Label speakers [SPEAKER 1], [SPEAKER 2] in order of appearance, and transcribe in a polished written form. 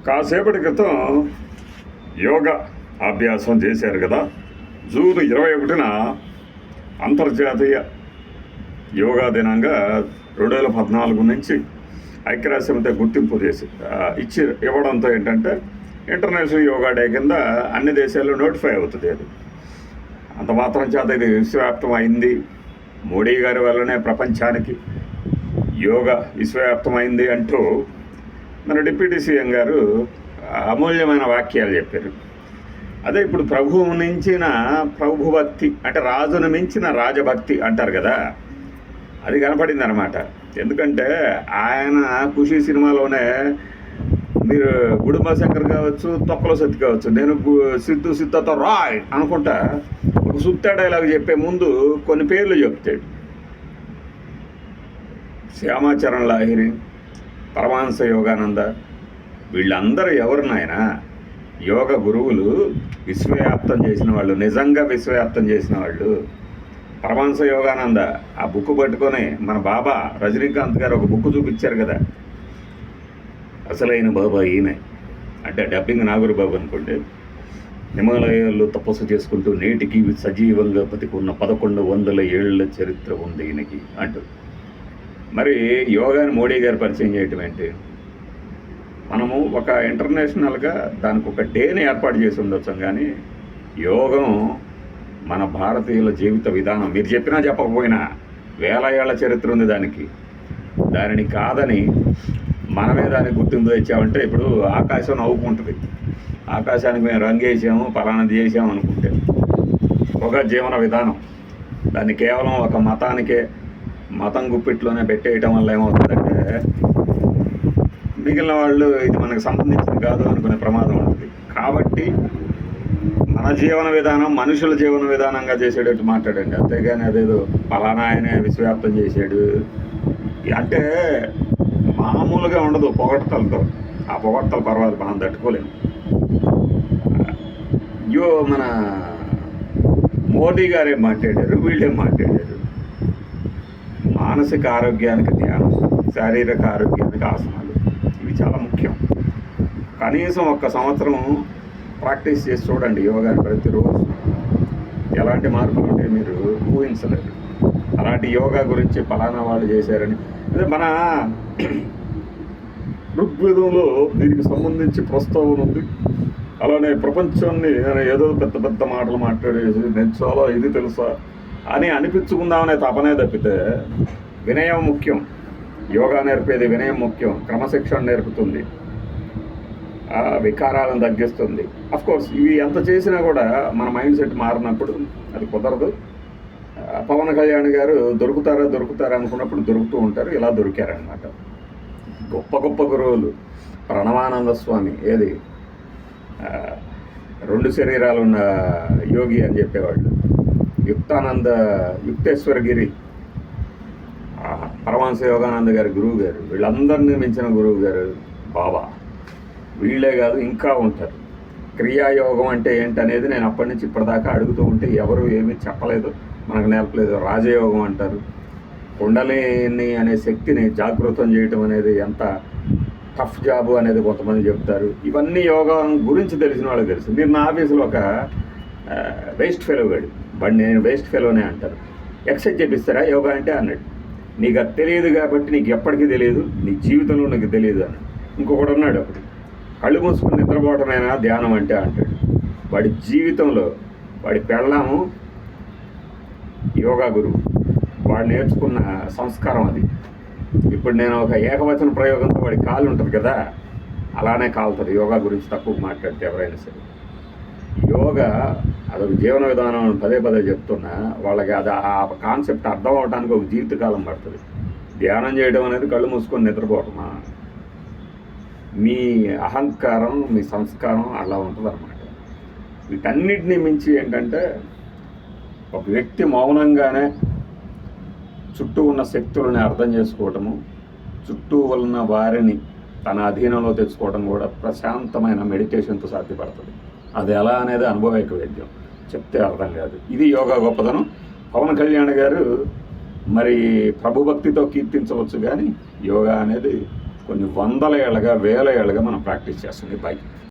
[SPEAKER 1] కాసేపటి క్రితం యోగా అభ్యాసం చేశారు కదా. జూన్ 21న అంతర్జాతీయ యోగా దినంగా 2014 నుంచి ఐక్యరాజ్యసమితి గుర్తింపు ఇవ్వడంతో ఏంటంటే ఇంటర్నేషనల్ యోగా డే కింద అన్ని దేశాల్లో నోటిఫై అవుతుంది. అది అంత మాత్రం చేత ఇది విశ్వవ్యాప్తం అయింది. మోడీ గారి వల్లనే ప్రపంచానికి యోగా విశ్వవ్యాప్తమైంది అంటూ మన డిప్యూటీ సీఎం గారు అమూల్యమైన వాక్యాలు చెప్పారు. అదే ఇప్పుడు ప్రభువు మించిన ప్రభుభక్తి అంటే రాజును మించిన రాజభక్తి అంటారు కదా, అది కనపడింది అనమాట. ఎందుకంటే ఆయన ఖుషి సినిమాలోనే మీరు గుడుంబ శంకర్ కావచ్చు, తొక్కలో సత్తి కావచ్చు, నేను సిద్ధతో రాయ్ అనుకుంటా ఒక సుత్తా డైలాగ్ చెప్పే ముందు కొన్ని పేర్లు చెప్తాడు. శ్యామాచరణ్ లాహిరి, పరమహంస యోగానంద, వీళ్ళందరూ ఎవరు నాయన? యోగ గురువులు, విశ్వవ్యాప్తం చేసిన వాళ్ళు, నిజంగా విశ్వవ్యాప్తం చేసిన వాళ్ళు. పరమహంస యోగానంద ఆ బుక్ పట్టుకొని మన బాబా రజనీకాంత్ గారు ఒక బుక్ చూపించారు కదా, అసలైన బాబా ఈయన అంటే డబ్బింగ్ నాగూరు బాబు అనుకోండి. హిమాలయాల్లో తపస్సు చేసుకుంటూ నేటికి సజీవంగా బతికున్న 1100 ఏళ్ల చరిత్ర ఉంది ఈయనకి అంటూ. మరి యోగాని మోడీ గారు పరిచయం చేయటం ఏంటి? మనము ఒక ఇంటర్నేషనల్గా దానికి ఒక డేని ఏర్పాటు చేసి ఉండొచ్చు, కానీ యోగం మన భారతీయుల జీవిత విధానం. మీరు చెప్పినా చెప్పకపోయినా 1000 ఏళ్ల చరిత్ర ఉంది దానికి. దానిని కాదని మనమే దానికి గుర్తింపు తెచ్చామంటే ఇప్పుడు ఆకాశం నవ్వుకుంటుంది. ఆకాశానికి మేము రంగు వేసాము, పలానాది చేసాము అనుకుంటే ఒక జీవన విధానం. దాన్ని కేవలం ఒక మతం గుప్పిట్లోనే పెట్టేయటం వల్ల ఏమవుతుందంటే మిగిలిన వాళ్ళు ఇది మనకు సంబంధించింది కాదు అనుకునే ప్రమాదం ఉంటుంది. కాబట్టి మన జీవన విధానం మనుషుల జీవన విధానంగా చేసేటట్టు మాట్లాడండి, అంతేగాని అదేదో పలానా ఆయనే విశ్వవ్యాప్తం చేసాడు అంటే మామూలుగా ఉండదు. పొగడ్తలతో, ఆ పొగడ్తలు పర్వాలేదు, మనం తట్టుకోలేము. మన మోదీ గారేం మాట్లాడారు, వీళ్ళేం మాట్లాడారు? మానసిక ఆరోగ్యానికి ధ్యానం, శారీరక ఆరోగ్యానికి ఆసనాలు, ఇవి చాలా ముఖ్యం. కనీసం 1 సంవత్సరం ప్రాక్టీస్ చేసి చూడండి యోగాని ప్రతిరోజు. ఎలాంటి మార్పులు ఉంటే మీరు ఊహించలేరు. అలాంటి యోగా గురించి ఫలానా వాళ్ళు చేశారని అదే మన ఋగ్వేదంలో దీనికి సంబంధించి ప్రస్తావన ఉంది. అలానే ప్రపంచాన్ని ఏదో పెద్ద మాటలు మాట్లాడేసి నేను చాలా ఇది తెలుసా అని అనిపించుకుందామనే తపనే తప్పితే వినయం ముఖ్యం. యోగా నేర్పేది వినయం ముఖ్యం. క్రమశిక్షణ నేర్పుతుంది, వికారాలను తగ్గిస్తుంది. అఫ్కోర్స్ ఇవి ఎంత చేసినా కూడా మన మైండ్ సెట్ మారినప్పుడు అది కుదరదు. పవన్ కళ్యాణ్ గారు దొరుకుతారా అనుకున్నప్పుడు దొరుకుతూ ఉంటారు. ఇలా దొరికారనమాట గొప్ప గురువులు. ప్రణవానంద స్వామి ఏది 2 శరీరాలు ఉన్న యోగి అని చెప్పేవాళ్ళు. యుక్తేశ్వరగిరి, పరమహంస యోగానంద గారి గురువు గారు, వీళ్ళందరినీ మించిన గురువు గారు బాబా. వీళ్ళే కాదు ఇంకా ఉంటారు. క్రియాయోగం అంటే ఏంటనేది నేను అప్పటి నుంచి ఇప్పటిదాకా అడుగుతూ ఉంటే ఎవరు ఏమీ చెప్పలేదు, మనకు నేర్పలేదు. రాజయోగం అంటారు. కుండలిని అనే శక్తిని జాగృతం చేయటం అనేది ఎంత టఫ్ జాబు అనేది కొంతమంది చెప్తారు. ఇవన్నీ యోగా గురించి తెలిసిన వాళ్ళకి తెలుసు. మీరు నా ఆఫీసులో ఒక వేస్ట్ ఫెలో గాడు, నేను వేస్ట్ ఫెలోనే అంటారు. ఎక్సర్సైజ్ చేపిస్తారా యోగా అంటే అన్నాడు. నీకు అది తెలియదు కాబట్టి నీకు ఎప్పటికీ తెలియదు, నీ జీవితంలో నీకు తెలియదు అన్నాడు. ఇంకొకడు ఉన్నాడు, ఒకటి కళ్ళు మూసుకుని నిద్రపోవటమైనా ధ్యానం అంటే అంటాడు. వాడి జీవితంలో వాడి పెళ్ళాము యోగా గురువు, వాడు నేర్చుకున్న సంస్కారం అది. ఇప్పుడు నేను ఒక ఏకవచన ప్రయోగంతో వాడి కాలు ఉంటుంది కదా, అలానే కాలుతుంది యోగా గురించి తక్కువ మాట్లాడితే ఎవరైనా సరే. యోగా అదొక జీవన విధానం పదే చెప్తున్నా వాళ్ళకి అది ఆ కాన్సెప్ట్ అర్థం అవడానికి ఒక జీవితకాలం పడుతుంది. ధ్యానం చేయడం అనేది కళ్ళు మూసుకొని నిద్రపోవటమా? మీ అహంకారం, మీ సంస్కారం అలా ఉంటుంది అన్నమాట. వీటన్నిటినీ మించి ఏంటంటే ఒక వ్యక్తి మౌనంగానే చుట్టూ ఉన్న శక్తులని అర్థం చేసుకోవటము, చుట్టూ ఉన్న వారిని తన అధీనంలో తెచ్చుకోవడం కూడా ప్రశాంతమైన మెడిటేషన్తో సాధ్యపడుతుంది. అది ఎలా అనేది అనుభవైక వైద్యం, చెప్తే అర్థం కాదు. ఇది యోగా గొప్పదనం. పవన్ కళ్యాణ్ గారు మరి ప్రభుభక్తితో కీర్తించవచ్చు, కానీ యోగా అనేది కొన్ని వందల ఏళ్ళగా వేల ఏళ్ళగా మనం ప్రాక్టీస్ చేస్తుంది బైక్.